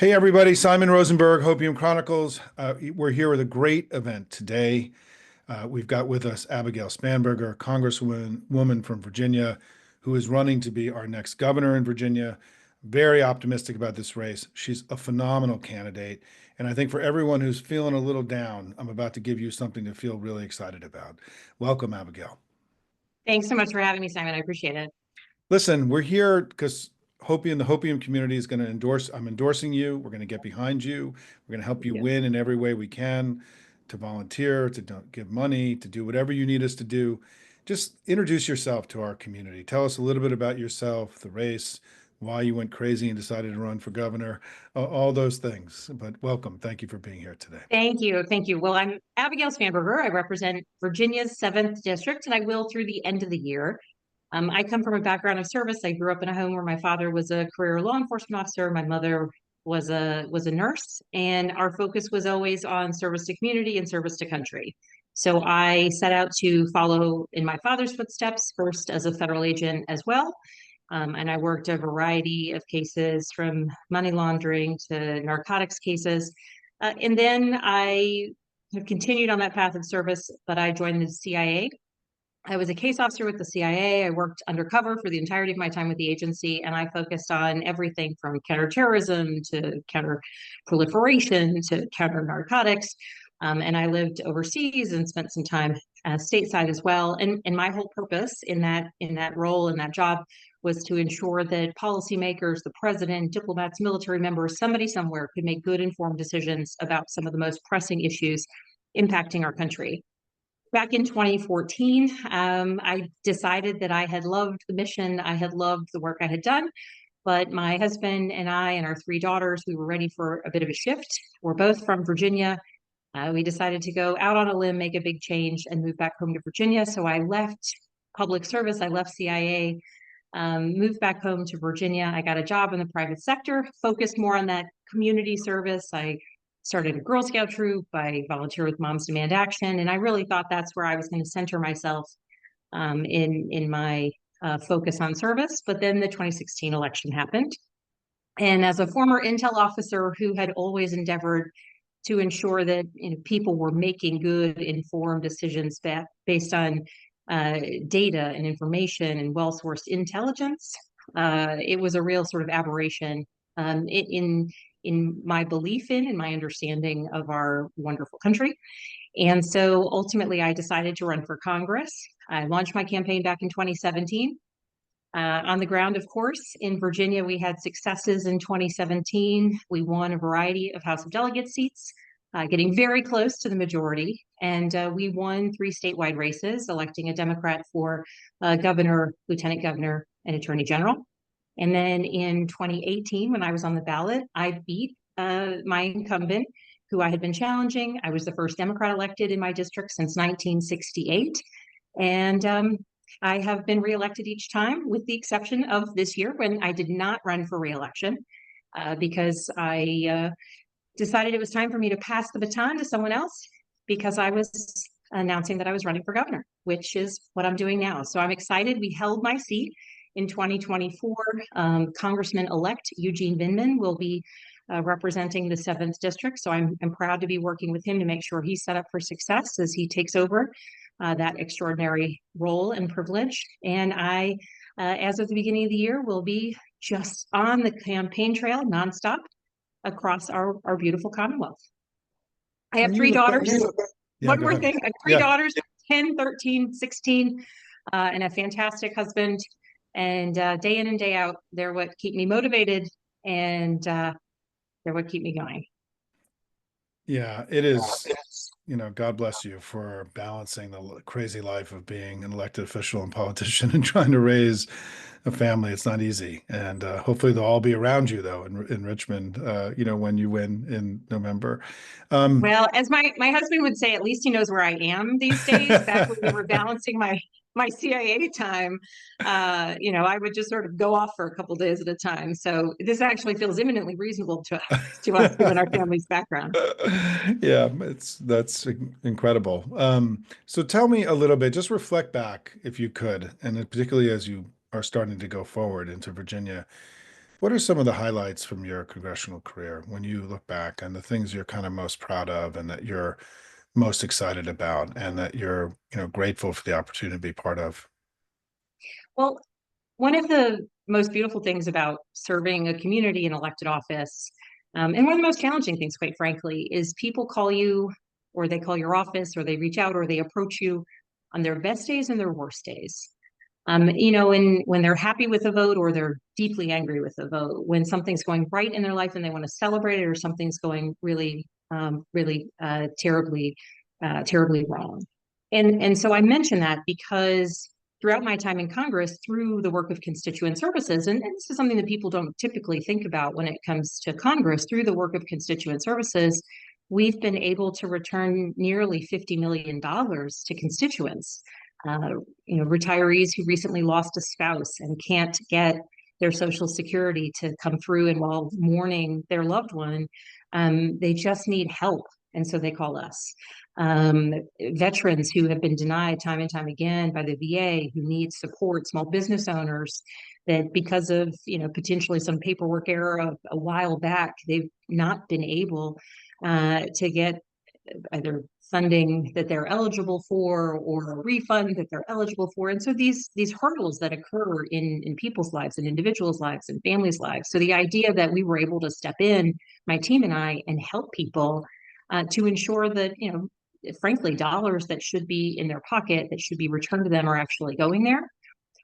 Hey everybody, Simon Rosenberg, Hopium Chronicles. We're here with a great event today. We've got with us Abigail Spanberger, Congresswoman from Virginia, who is running to be our next governor in Virginia. Very optimistic about this race. She's a phenomenal candidate. And I think for everyone who's feeling a little down, I'm about to give you something to feel really excited about. Welcome, Abigail. Thanks so much for having me, Simon. I appreciate it. Listen, we're here because the Hopium community is going to I'm endorsing you. We're going to get behind you. We're going to help you Yeah. win in every way we can, to volunteer, to give money, to do whatever you need us to do. Just introduce yourself to our community. Tell us a little bit about yourself, the race, why you went crazy and decided to run for governor, all those things. But welcome. Thank you for being here today. Thank you. Thank you. Well, I'm Abigail Spanberger. I represent Virginia's 7th District, and I will through the end of the year. I come from a background of service. I grew up in a home where my father was a career law enforcement officer. My mother was a nurse, and our focus was always on service to community and service to country. So I set out to follow in my father's footsteps, first as a federal agent as well. And I worked a variety of cases from money laundering to narcotics cases. And then I have continued on that path of service, but I joined the CIA. I was a case officer with the CIA. I worked undercover for the entirety of my time with the agency, and I focused on everything from counterterrorism to counter proliferation to counter narcotics. And I lived overseas and spent some time stateside as well. And my whole purpose in that role, in that job, was to ensure that policymakers, the president, diplomats, military members, somebody somewhere could make good informed decisions about some of the most pressing issues impacting our country. Back in 2014, I decided that I had loved the mission. I had loved the work I had done, but my husband and I and our 3 daughters, we were ready for a bit of a shift. We're both from Virginia. We decided to go out on a limb, make a big change, and move back home to Virginia. So I left public service. I left CIA, moved back home to Virginia. I got a job in the private sector, focused more on that community service. I started a Girl Scout troop. I volunteered with Moms Demand Action, and I really thought that's where I was going to center myself in my focus on service. But then the 2016 election happened, and as a former intel officer who had always endeavored to ensure that people were making good, informed decisions based on data and information and well-sourced intelligence, it was a real sort of aberration in my belief in and my understanding of our wonderful country. And so ultimately, I decided to run for Congress. I launched my campaign back in 2017. On the ground, of course, in Virginia, we had successes in 2017. We won a variety of House of Delegates seats, getting very close to the majority. And we won 3 statewide races, electing a Democrat for governor, lieutenant governor, and attorney general. And then in 2018, when I was on the ballot, I beat my incumbent, who I had been challenging. I was the first Democrat elected in my district since 1968. And I have been reelected each time, with the exception of this year when I did not run for reelection because I decided it was time for me to pass the baton to someone else, because I was announcing that I was running for governor, which is what I'm doing now. So I'm excited. We held my seat in 2024. Congressman-elect Eugene Vindman will be representing the 7th District. So I'm proud to be working with him to make sure he's set up for success as he takes over that extraordinary role and privilege. And I, as of the beginning of the year, will be just on the campaign trail nonstop across our beautiful Commonwealth. I have 3 daughters. One more thing, I have 3 daughters, 10, 13, 16, and a fantastic husband. And day in and day out, they're what keep me motivated, and they're what keep me going. Yeah, it is. God bless you for balancing the crazy life of being an elected official and politician and trying to raise a family. It's not easy. And hopefully they'll all be around you, though, in Richmond, when you win in November. Well, as my husband would say, at least he knows where I am these days. Back when we were balancing my CIA time, I would just sort of go off for a couple days at a time. So this actually feels eminently reasonable to us given our family's background. Yeah, that's incredible. So tell me a little bit, just reflect back if you could, and particularly as you are starting to go forward into Virginia. What are some of the highlights from your congressional career when you look back and the things you're kind of most proud of and that you're most excited about and that you're, grateful for the opportunity to be part of? Well, one of the most beautiful things about serving a community in elected office, and one of the most challenging things, quite frankly, is people call you or they call your office or they reach out or they approach you on their best days and their worst days. When they're happy with a vote or they're deeply angry with a vote, when something's going right in their life and they want to celebrate it, or something's going really terribly wrong. And so I mention that because throughout my time in Congress, through the work of constituent services, and this is something that people don't typically think about when it comes to Congress, through the work of constituent services, we've been able to return nearly $50 million to constituents. Retirees who recently lost a spouse and can't get their Social Security to come through, and while mourning their loved one, they just need help. And so they call us. Veterans who have been denied time and time again by the VA, who need support, small business owners that because of, potentially some paperwork error a while back, they've not been able to get either funding that they're eligible for or a refund that they're eligible for. And so these hurdles that occur in people's lives and individuals' lives and families' lives. So the idea that we were able to step in, my team and I, and help people to ensure that, frankly, dollars that should be in their pocket, that should be returned to them, are actually going there.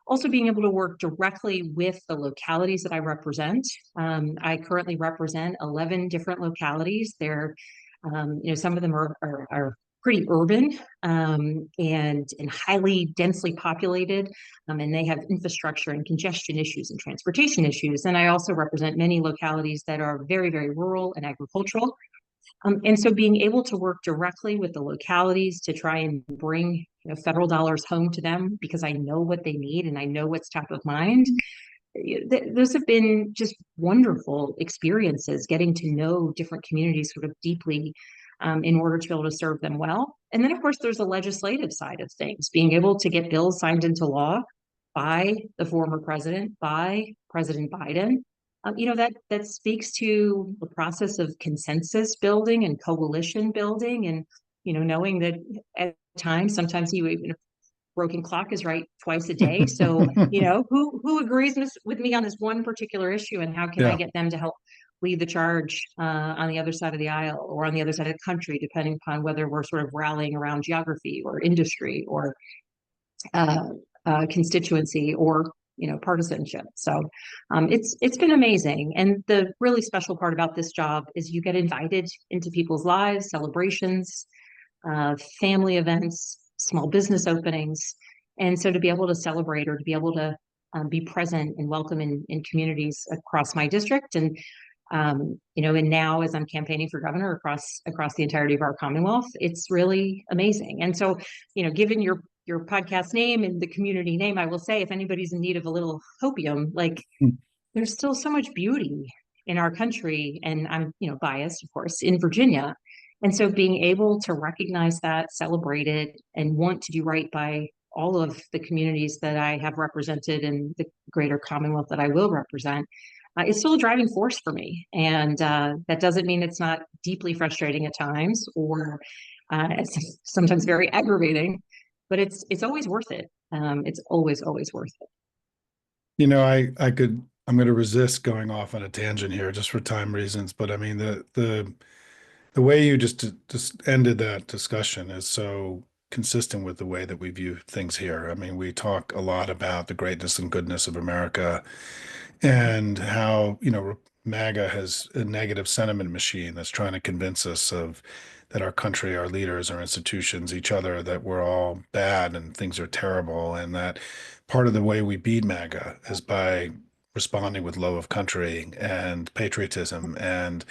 Also being able to work directly with the localities that I represent. I currently represent 11 different localities. Some of them are pretty urban and highly densely populated, and they have infrastructure and congestion issues and transportation issues. And I also represent many localities that are very, very rural and agricultural. And so being able to work directly with the localities to try and bring federal dollars home to them, because I know what they need and I know what's top of mind. Those have been just wonderful experiences, getting to know different communities sort of deeply in order to be able to serve them well. And then, of course, there's a legislative side of things, being able to get bills signed into law by the former president, by President Biden. That speaks to the process of consensus building and coalition building, and knowing that at times, sometimes even a broken clock is right twice a day. So who agrees with me on this one particular issue, and how can I Yeah. get them to help lead the charge on the other side of the aisle or on the other side of the country, depending upon whether we're sort of rallying around geography or industry or constituency or partisanship. So it's been amazing. And the really special part about this job is you get invited into people's lives, celebrations, family events, small business openings. And so to be able to celebrate or to be able to be present and welcome in communities across my district, and now as I'm campaigning for governor across the entirety of our Commonwealth, it's really amazing. And so, given your podcast name and the community name, I will say, if anybody's in need of a little hopium, like, there's still so much beauty in our country, and I'm biased, of course, in Virginia. And so being able to recognize that, celebrate it, and want to do right by all of the communities that I have represented in the greater Commonwealth that I will represent, is still a driving force for me. And that doesn't mean it's not deeply frustrating at times, or it's sometimes very aggravating, but it's always worth it. It's always worth it. I'm going to resist going off on a tangent here just for time reasons, but I mean, the way you just ended that discussion is so consistent with the way that we view things here. I mean, we talk a lot about the greatness and goodness of America and how, MAGA has a negative sentiment machine that's trying to convince us of that our country, our leaders, our institutions, each other, that we're all bad and things are terrible. And that part of the way we beat MAGA is by responding with love of country and patriotism and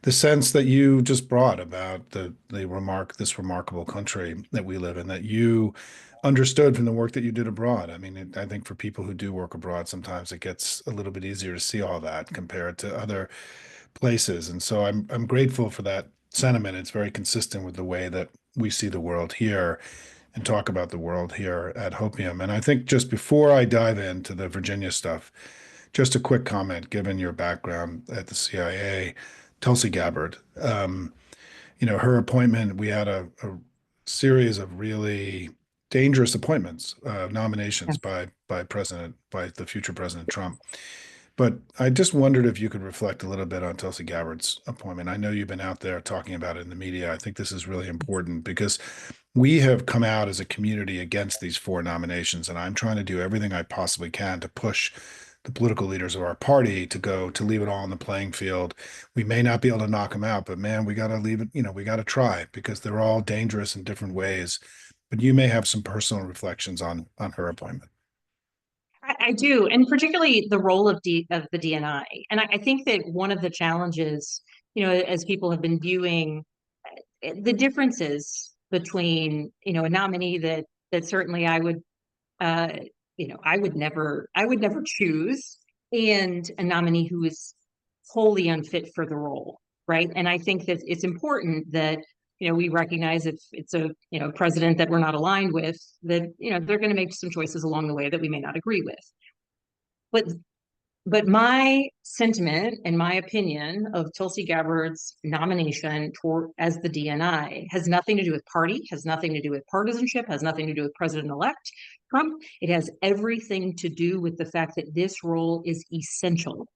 the sense that you just brought about this remarkable country that we live in, that you understood from the work that you did abroad. I mean, I think for people who do work abroad, sometimes it gets a little bit easier to see all that compared to other places. And so I'm grateful for that sentiment. It's very consistent with the way that we see the world here and talk about the world here at Hopium. And I think just before I dive into the Virginia stuff, Just a quick comment, given your background at the CIA, Tulsi Gabbard. Her appointment, we had a series of really dangerous appointments, nominations by the future President Trump. But I just wondered if you could reflect a little bit on Tulsi Gabbard's appointment. I know you've been out there talking about it in the media. I think this is really important because we have come out as a community against these four nominations, and I'm trying to do everything I possibly can to push the political leaders of our party to leave it all on the playing field. We may not be able to knock them out, but man, we got to leave it, we got to try because they're all dangerous in different ways. But you may have some personal reflections on her appointment. I do, and particularly the role of the DNI. And I think that one of the challenges, as people have been viewing the differences between, a nominee that certainly I would, uh, I would never choose, and a nominee who is wholly unfit for the role, right? And I think that it's important that we recognize if it's a president that we're not aligned with, that they're going to make some choices along the way that we may not agree with. But my sentiment and my opinion of Tulsi Gabbard's nomination as the DNI has nothing to do with party, has nothing to do with partisanship, has nothing to do with President-elect Trump. It has everything to do with the fact that this role is essential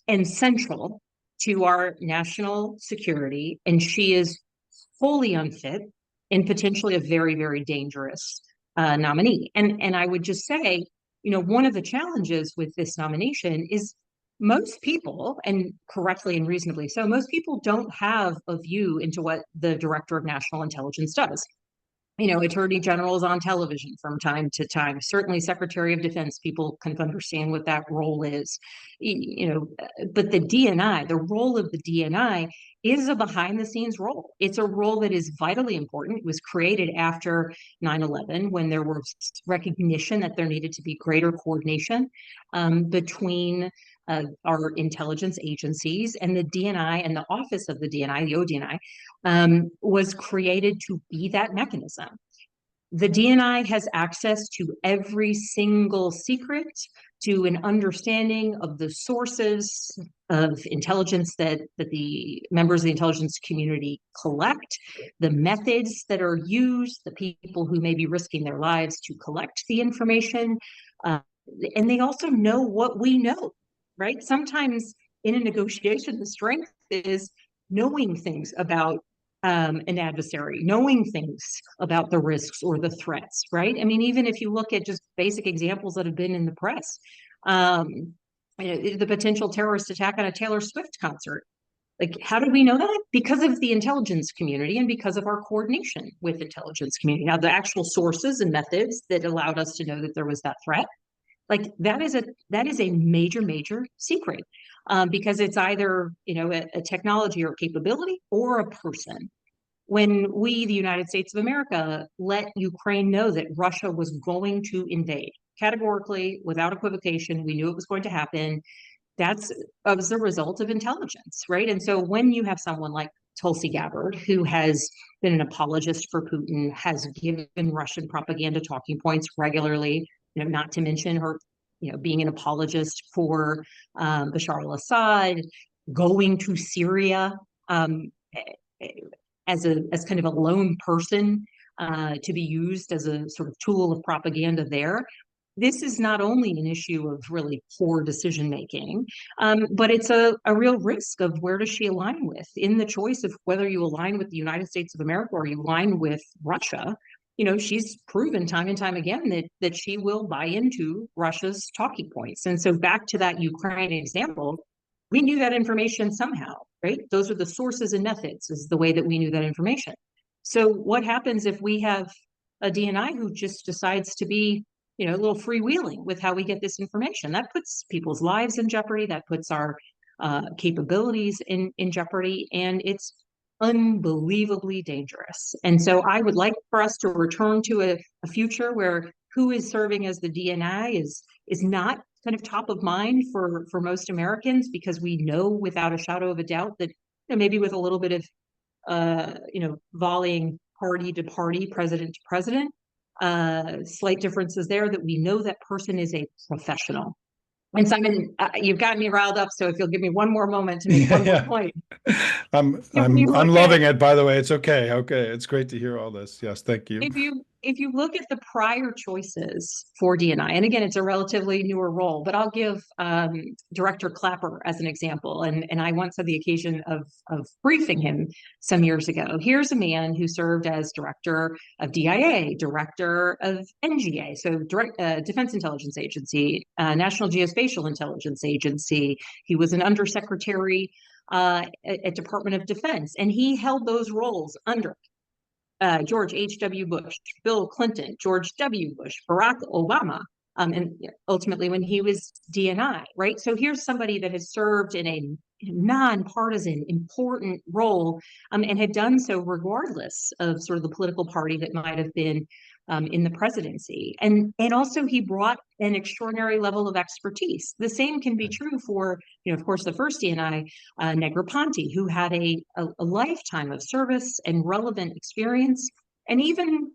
and central to our national security, and she is wholly unfit and potentially a very, very dangerous nominee. And I would just say, one of the challenges with this nomination is most people, and correctly and reasonably so, most people don't have a view into what the Director of National Intelligence does. Attorney generals on television from time to time, certainly Secretary of Defense, people can understand what that role is. But the DNI, the role of the DNI is a behind the scenes role. It's a role that is vitally important. It was created after 9/11 when there was recognition that there needed to be greater coordination between our intelligence agencies, and the DNI and the office of the DNI, the ODNI, was created to be that mechanism. The DNI has access to every single secret, to an understanding of the sources of intelligence that the members of the intelligence community collect, the methods that are used, the people who may be risking their lives to collect the information. And they also know what we know, right? Sometimes in a negotiation, the strength is knowing things about an adversary, knowing things about the risks or the threats, right? I mean, even if you look at just basic examples that have been in the press, the potential terrorist attack on a Taylor Swift concert. Like, how do we know that? Because of the intelligence community and because of our coordination with intelligence community. Now, the actual sources and methods that allowed us to know that there was that threat, like that is a major secret, because it's either a technology or capability or a person. When we, the United States of America, let Ukraine know that Russia was going to invade, categorically, without equivocation, we knew it was going to happen. That's as a result of intelligence, right? And so when you have someone like Tulsi Gabbard, who has been an apologist for Putin, has given Russian propaganda talking points regularly, not to mention her, being an apologist for Bashar al-Assad, going to Syria as kind of a lone person to be used as a sort of tool of propaganda there. This is not only an issue of really poor decision making, but it's a real risk of where does she align with in the choice of whether you align with the United States of America or you align with Russia. She's proven time and time again that she will buy into Russia's talking points. And so back to that Ukraine example, we knew that information somehow, right? Those are the sources and methods is the way that we knew that information. So what happens if we have a DNI who just decides to be, a little freewheeling with how we get this information? That puts people's lives in jeopardy. That puts our capabilities in jeopardy. And it's unbelievably dangerous. And so I would like for us to return to a future where who is serving as the DNI is not kind of top of mind for most Americans, because we know without a shadow of a doubt that maybe with a little bit of volleying party to party, president to president, slight differences there, that we know that person is a professional. And Simon, you've got me riled up. So if you'll give me one more moment to make Yeah, one more yeah. point, when you I'm look at loving it, by the way. It's okay. Okay. It's great to hear all this. Yes, thank you. if you look at the prior choices for DNI, and again, it's a relatively newer role, but I'll give Director Clapper as an example. And I once had the occasion of briefing him some years ago. Here's a man who served as director of DIA, director of NGA, so Defense Intelligence Agency, National Geospatial Intelligence Agency. He was an undersecretary at Department of Defense, and he held those roles under George H.W. Bush, Bill Clinton, George W. Bush, Barack Obama, and ultimately when he was DNI, right? So here's somebody that has served in a nonpartisan, important role, and had done so regardless of sort of the political party that might have been in the presidency. And also he brought an extraordinary level of expertise. The same can be true for, of course, the first DNI, Negroponte, who had a lifetime of service and relevant experience. And even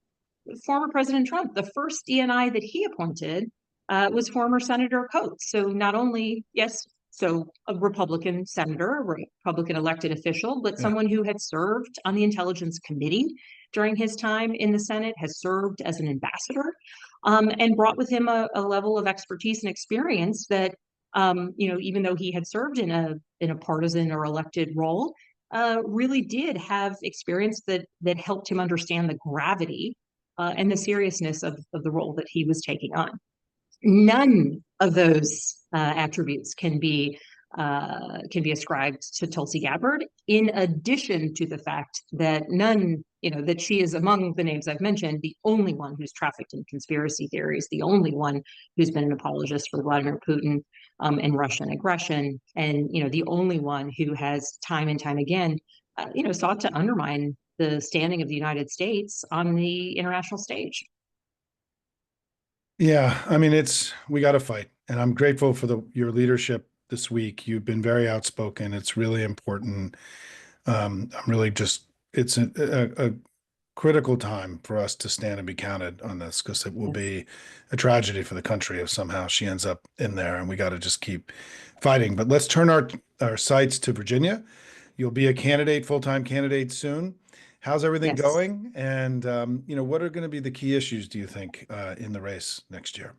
former President Trump, the first DNI that he appointed was former Senator Coates. So not only, yes, so a Republican senator, a Republican elected official, but Yeah. someone who had served on the Intelligence Committee during his time in the Senate, has served as an ambassador, and brought with him a level of expertise and experience that, even though he had served in a partisan or elected role, really did have experience that helped him understand the gravity and the seriousness of the role that he was taking on. None of those attributes can be ascribed to Tulsi Gabbard, in addition to the fact that that she is, among the names I've mentioned, the only one who's trafficked in conspiracy theories, the only one who's been an apologist for Vladimir Putin and Russian aggression, and the only one who has time and time again, sought to undermine the standing of the United States on the international stage. Yeah, I mean, we got to fight, and I'm grateful for your leadership this week. You've been very outspoken. It's really important. I'm really just it's a critical time for us to stand and be counted on this, because it will be a tragedy for the country if somehow she ends up in there, and we got to just keep fighting. But let's turn our sights to Virginia. You'll be a candidate, full-time candidate soon. How's everything Yes. going? And what are going to be the key issues, do you think, in the race next year?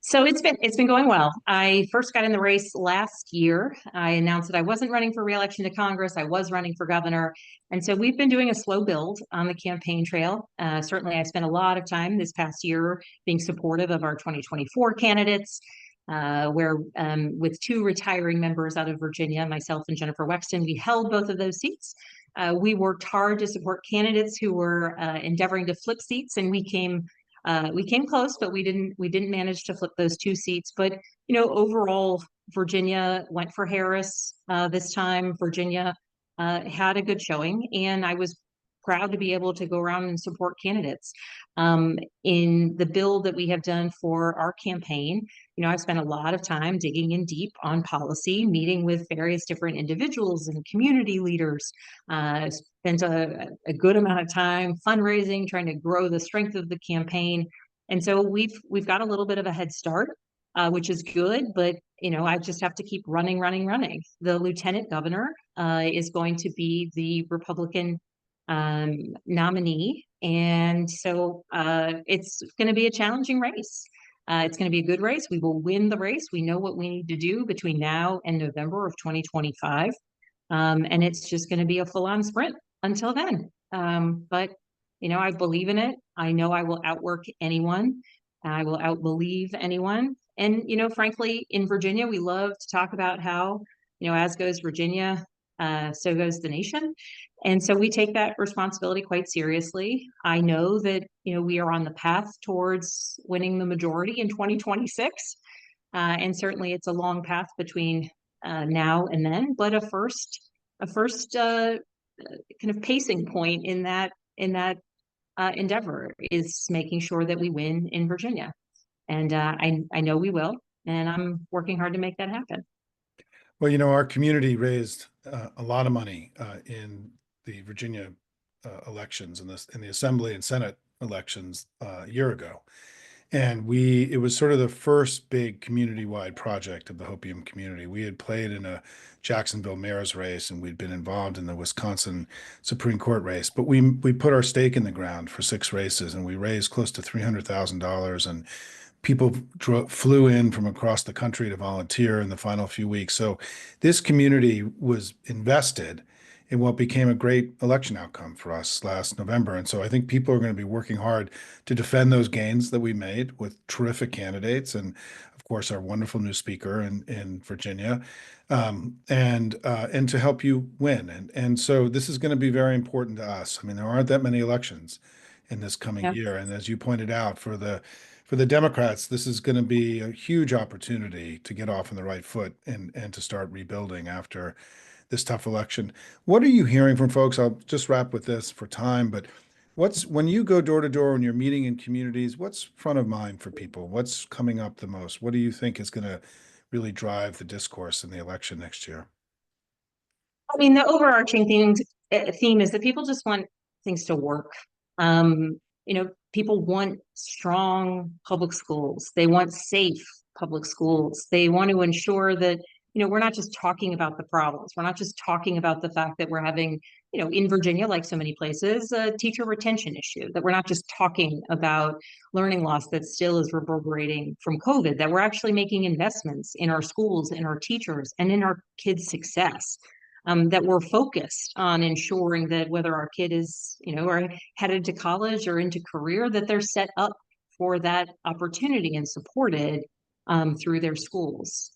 So it's been going well. I first got in the race last year. I announced that I wasn't running for reelection to Congress. I was running for governor. And so we've been doing a slow build on the campaign trail. Certainly, I spent a lot of time this past year being supportive of our 2024 candidates, where with two retiring members out of Virginia, myself and Jennifer Wexton, we held both of those seats. We worked hard to support candidates who were endeavoring to flip seats, and we came close, but we didn't manage to flip those two seats. But overall, Virginia went for Harris this time. Virginia had a good showing, and I was proud to be able to go around and support candidates. In the bill that we have done for our campaign, I've spent a lot of time digging in deep on policy, meeting with various different individuals and community leaders. Spent a good amount of time fundraising, trying to grow the strength of the campaign. And so we've got a little bit of a head start, which is good, but I just have to keep running, running, running. The lieutenant governor is going to be the Republican nominee. And so it's going to be a challenging race. It's going to be a good race. We will win the race. We know what we need to do between now and November of 2025. And it's just going to be a full-on sprint until then. But I believe in it. I know I will outwork anyone. I will outbelieve anyone. And frankly, in Virginia, we love to talk about how, as goes Virginia, so goes the nation. And so we take that responsibility quite seriously. I know that, we are on the path towards winning the majority in 2026. And certainly it's a long path between now and then, but a first kind of pacing point in that endeavor is making sure that we win in Virginia. And I know we will, and I'm working hard to make that happen. Well, our community raised a lot of money in the Virginia elections, in the Assembly and Senate elections a year ago. And it was sort of the first big community-wide project of the Hopium community. We had played in a Jacksonville mayor's race, and we'd been involved in the Wisconsin Supreme Court race. But we put our stake in the ground for 6 races, and we raised close to $300,000. And people flew in from across the country to volunteer in the final few weeks. So this community was invested in what became a great election outcome for us last November. And so I think people are going to be working hard to defend those gains that we made with terrific candidates, and of course our wonderful new speaker in Virginia, and to help you win. And so this is going to be very important to us. I mean, there aren't that many elections in this coming Yeah. year, and as you pointed out, for the Democrats, this is going to be a huge opportunity to get off on the right foot and to start rebuilding after this tough election. What are you hearing from folks? I'll just wrap with this for time, but when you go door to door when you're meeting in communities, what's front of mind for people? What's coming up the most? What do you think is going to really drive the discourse in the election next year? I mean, the overarching theme is that people just want things to work. People want strong public schools. They want safe public schools. They want to ensure that, we're not just talking about the problems. We're not just talking about the fact that we're having, in Virginia, like so many places, a teacher retention issue, that we're not just talking about learning loss that still is reverberating from COVID, that we're actually making investments in our schools, in our teachers, and in our kids' success. That we're focused on ensuring that whether our kid is, are headed to college or into career, that they're set up for that opportunity and supported through their schools.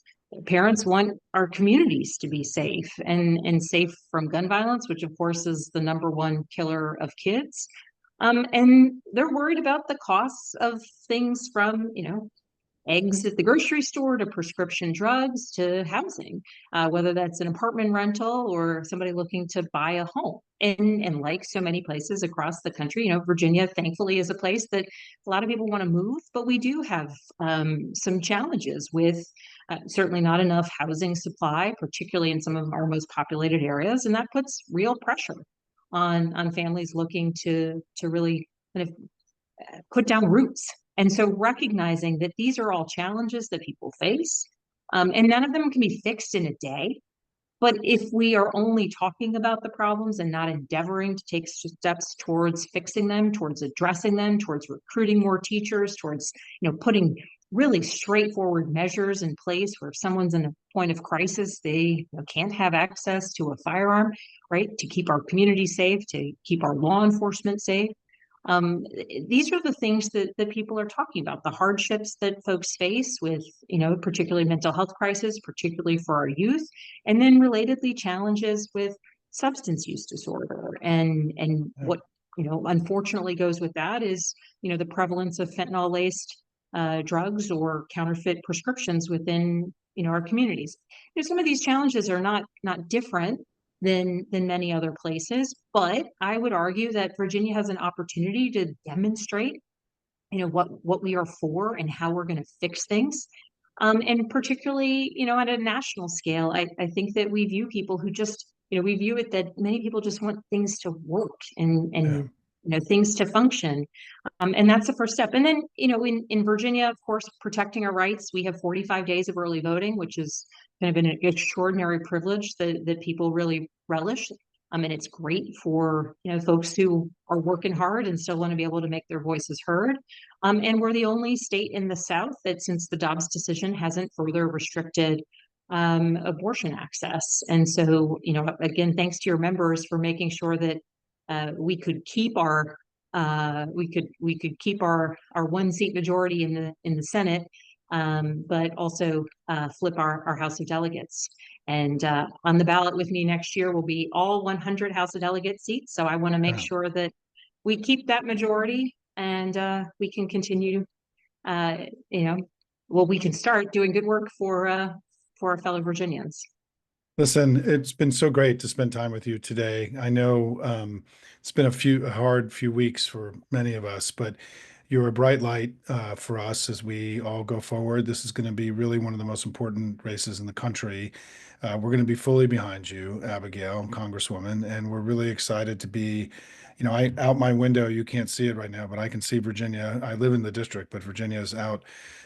Parents want our communities to be safe and safe from gun violence, which of course is the #1 killer of kids. And they're worried about the costs of things from, eggs at the grocery store to prescription drugs to housing, whether that's an apartment rental or somebody looking to buy a home. And like so many places across the country, Virginia, thankfully, is a place that a lot of people want to move, but we do have some challenges with certainly not enough housing supply, particularly in some of our most populated areas, and that puts real pressure on families looking to really kind of put down roots. And so recognizing that these are all challenges that people face, and none of them can be fixed in a day. But if we are only talking about the problems and not endeavoring to take steps towards fixing them, towards addressing them, towards recruiting more teachers, towards, putting really straightforward measures in place where if someone's in a point of crisis, they can't have access to a firearm, right? To keep our community safe, to keep our law enforcement safe. These are the things that people are talking about, the hardships that folks face with, particularly mental health crisis, particularly for our youth, and then relatedly challenges with substance use disorder. And what, unfortunately goes with that is, the prevalence of fentanyl-laced drugs or counterfeit prescriptions within, our communities. Some of these challenges are not different than many other places. But I would argue that Virginia has an opportunity to demonstrate, what we are for and how we're going to fix things. And particularly, at a national scale, I think that we view people who just, we view it that many people just want things to work Yeah. and things to function. And that's the first step. And then, in Virginia, of course, protecting our rights, we have 45 days of early voting, which is kind of an extraordinary privilege that people really relish. And it's great for, folks who are working hard and still want to be able to make their voices heard. And we're the only state in the South that, since the Dobbs decision, hasn't further restricted abortion access. And so, again, thanks to your members for making sure that we could keep our we could keep our 1-seat majority in the Senate, but also flip our House of Delegates. And on the ballot with me next year will be all 100 House of Delegate seats. So I want to make Yeah. sure that we keep that majority, and we can continue, we can start doing good work for our fellow Virginians. Listen, it's been so great to spend time with you today. I know it's been a hard few weeks for many of us, but you're a bright light for us as we all go forward. This is going to be really one of the most important races in the country. We're going to be fully behind you, Abigail, Congresswoman, and we're really excited to be. I out my window, you can't see it right now, but I can see Virginia. I live in the district, but Virginia is out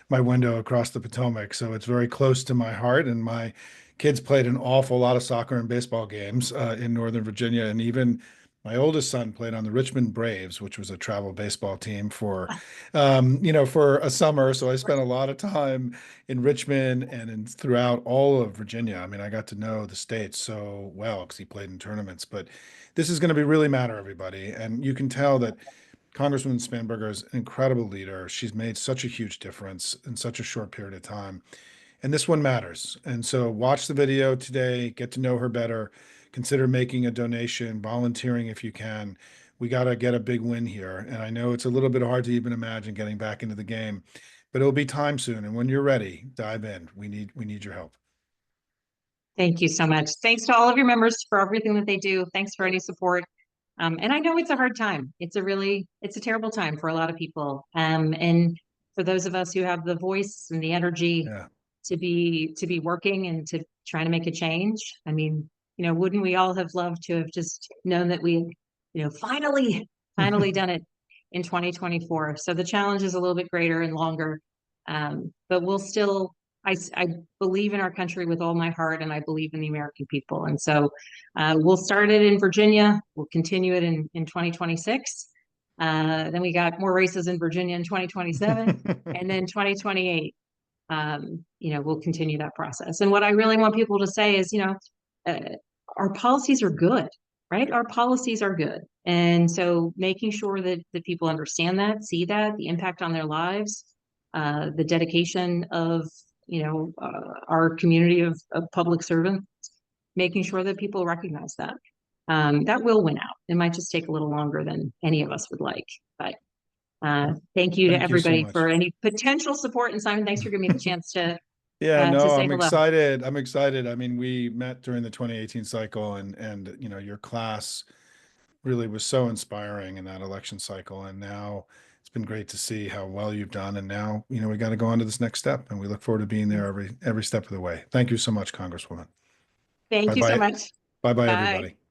my window across the Potomac, so it's very close to my heart. And my kids played an awful lot of soccer and baseball games in Northern Virginia, and even my oldest son played on the Richmond Braves, which was a travel baseball team for a summer. So I spent a lot of time in Richmond and throughout all of Virginia. I mean, I got to know the state so well because he played in tournaments. But this is going to be really matter, everybody. And you can tell that Congresswoman Spanberger is an incredible leader. She's made such a huge difference in such a short period of time. And this one matters. And so watch the video today, get to know her better, consider making a donation, volunteering if you can. We got to get a big win here. And I know it's a little bit hard to even imagine getting back into the game, but it'll be time soon. And when you're ready, dive in. We need your help. Thank you so much. Thanks to all of your members for everything that they do. Thanks for any support. And I know it's a hard time. It's a terrible time for a lot of people. And for those of us who have the voice and the energy Yeah. to be working and to trying to make a change. I mean, wouldn't we all have loved to have just known that we, finally done it in 2024. So the challenge is a little bit greater and longer. But we'll still, I believe in our country with all my heart, and I believe in the American people. And so we'll start it in Virginia. We'll continue it in 2026. Then we got more races in Virginia in 2027 and then 2028. We'll continue that process. And what I really want people to say is, uh, our policies are good, right? Our policies are good. And so making sure that people understand that, see that, the impact on their lives, the dedication of, our community of public servants, making sure that people recognize that. That will win out. It might just take a little longer than any of us would like, but thank you to Thank you so everybody for much. any potential support. And Simon, thanks for giving me the chance Yeah, to no, say I'm hello. excited. I'm excited. I mean, we met during the 2018 cycle and your class really was so inspiring in that election cycle. And now it's been great to see how well you've done. And now, we got to go on to this next step and we look forward to being there every step of the way. Thank you so much, Congresswoman. Thank Bye you so bye. much. Bye bye, Bye. everybody.